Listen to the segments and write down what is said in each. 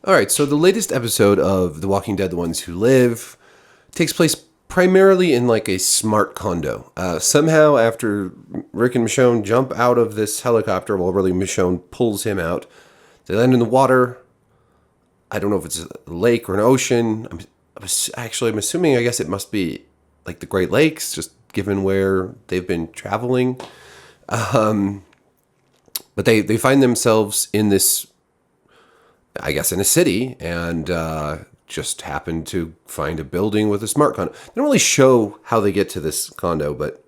All right, so the latest episode of The Walking Dead: The Ones Who Live takes place primarily in like a smart condo. Somehow, after Rick and Michonne jump out of this helicopter, well, really Michonne pulls him out. They land in the water. I don't know if it's a lake or an ocean. I'm assuming. I guess it must be like the Great Lakes, just given where they've been traveling. But they find themselves in this, I guess, in a city, and just happen to find a building with a smart condo. They don't really show how they get to this condo, but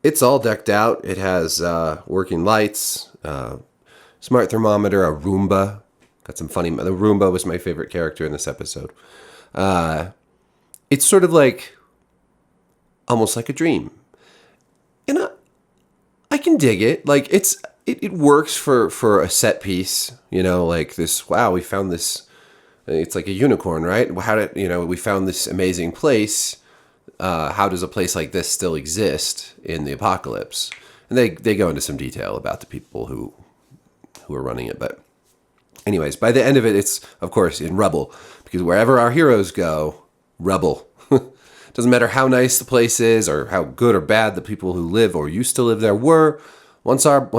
it's all decked out. It has working lights, smart thermometer, a Roomba. Got some funny. The Roomba was my favorite character in this episode. It's sort of like almost like a dream, and I can dig it. Like it works for a set piece, like this. Wow, we found this. It's like a unicorn, right? How did we found this amazing place? How does a place like this still exist in the apocalypse? And they go into some detail about the people who are running it. But anyways, by the end of it, it's of course in rubble, because wherever our heroes go, rubble. Doesn't matter how nice the place is or how good or bad the people who live or used to live there were. Once our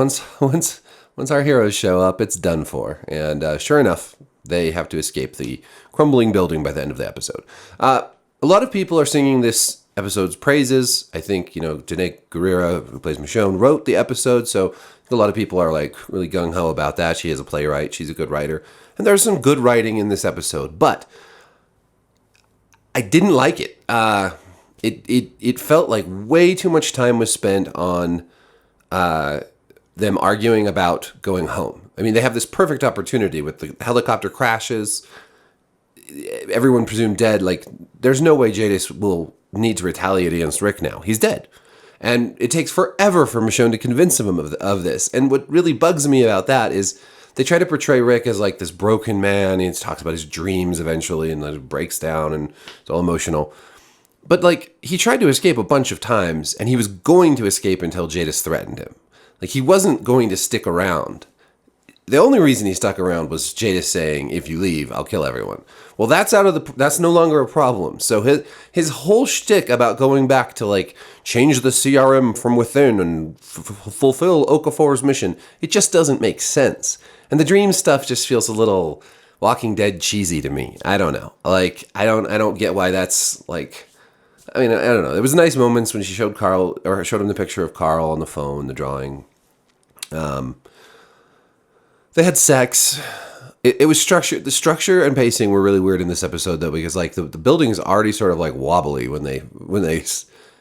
heroes show up, it's done for. And sure enough, they have to escape the crumbling building by the end of the episode. A lot of people are singing this episode's praises. I think, Janae Guerrera, who plays Michonne, wrote the episode, so a lot of people are like really gung-ho about that. She is a playwright. She's a good writer. And there's some good writing in this episode, but I didn't like it. It felt like way too much time was spent on them arguing about going home. I mean, they have this perfect opportunity with the helicopter crashes, everyone presumed dead. Like, there's no way Jadis will need to retaliate against Rick now. He's dead. And it takes forever for Michonne to convince him of this. And what really bugs me about that is they try to portray Rick as like this broken man. He talks about his dreams eventually and then it breaks down and it's all emotional. But like, he tried to escape a bunch of times and he was going to escape until Jadis threatened him. Like, he wasn't going to stick around. The only reason he stuck around was Jadis saying, "If you leave, I'll kill everyone." Well, that's no longer a problem. So his whole shtick about going back to like change the CRM from within and fulfill Okafor's mission, it just doesn't make sense. And the dream stuff just feels a little Walking Dead cheesy to me. I don't know. Like, I don't get why that's like. I mean, I don't know. There was nice moments when she showed him the picture of Carl on the phone, the drawing. They had sex. It was structured. The structure and pacing were really weird in this episode, though, because like the building is already sort of like wobbly when they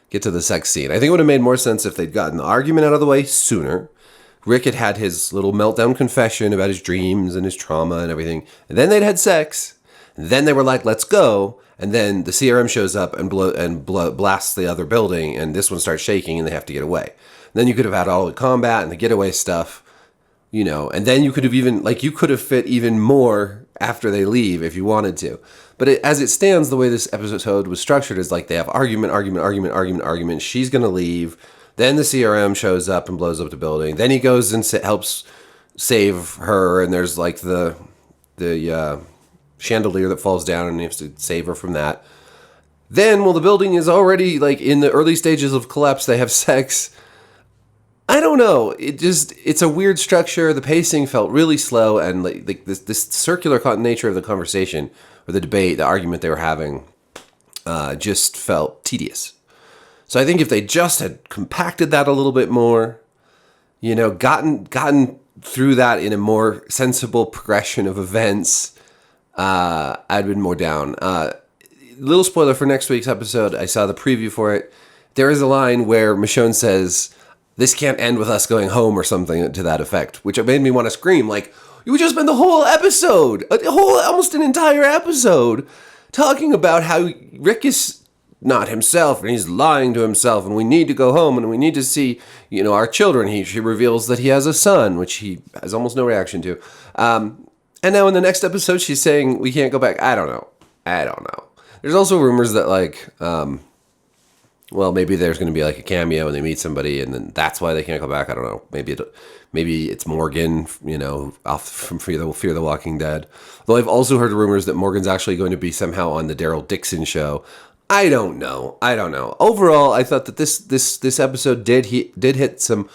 get to the sex scene. I think it would have made more sense if they'd gotten the argument out of the way sooner. Rick had his little meltdown confession about his dreams and his trauma and everything, and then they'd had sex. And then they were like, "Let's go." And then the CRM shows up and blasts the other building, and this one starts shaking, and they have to get away. And then you could have had all the combat and the getaway stuff. And then you could have fit even more after they leave if you wanted to. But as it stands, the way this episode was structured is like they have argument. She's going to leave. Then the CRM shows up and blows up the building. Then he goes and helps save her. And there's like the chandelier that falls down and he has to save her from that. Then, the building is already like in the early stages of collapse. They have sex. I don't know. It's a weird structure. The pacing felt really slow, and like this circular nature of the conversation or the debate, the argument they were having, just felt tedious. So I think if they just had compacted that a little bit more, gotten through that in a more sensible progression of events, I'd been more down. Little spoiler for next week's episode. I saw the preview for it. There is a line where Michonne says, "This can't end with us going home," or something to that effect, which made me want to scream. Like, you just spent the whole episode, almost an entire episode, talking about how Rick is not himself and he's lying to himself, and we need to go home and we need to see, our children. She reveals that he has a son, which he has almost no reaction to. And now in the next episode, she's saying we can't go back. I don't know. There's also rumors that well, maybe there's going to be like a cameo and they meet somebody, and then that's why they can't go back. I don't know. Maybe it's Morgan, off from Fear the Walking Dead. Though I've also heard rumors that Morgan's actually going to be somehow on the Daryl Dixon show. I don't know. Overall, I thought that this episode did hit some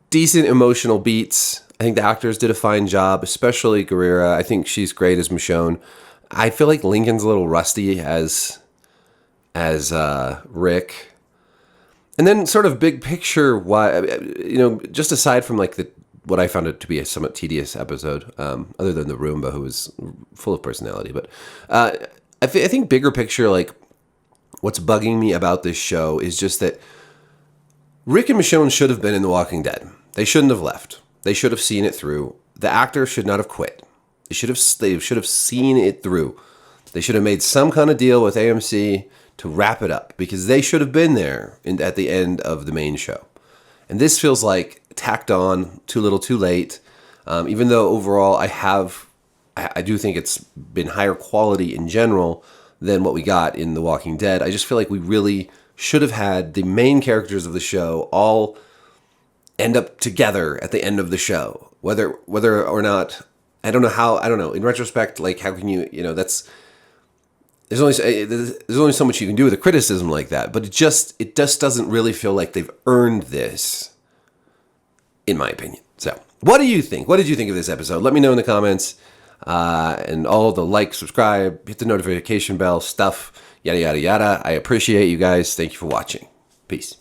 decent emotional beats. I think the actors did a fine job, especially Guerrera. I think she's great as Michonne. I feel like Lincoln's a little rusty as Rick. And then sort of big picture, why, just aside from like what I found it to be a somewhat tedious episode, other than the Roomba, who was full of personality. But I think bigger picture, like what's bugging me about this show is just that Rick and Michonne should have been in The Walking Dead. They shouldn't have left. They should have seen it through. The actor should not have quit. They should have seen it through. They should have made some kind of deal with AMC to wrap it up, because they should have been there at the end of the main show. And this feels like tacked on, too little, too late. Even though overall I do think it's been higher quality in general than what we got in The Walking Dead. I just feel like we really should have had the main characters of the show all end up together at the end of the show. Whether or not, I don't know. In retrospect, like how can that's... There's only so much you can do with a criticism like that, but it just doesn't really feel like they've earned this, in my opinion. So, what do you think? What did you think of this episode? Let me know in the comments, and all the like, subscribe, hit the notification bell stuff, yada yada yada. I appreciate you guys. Thank you for watching. Peace.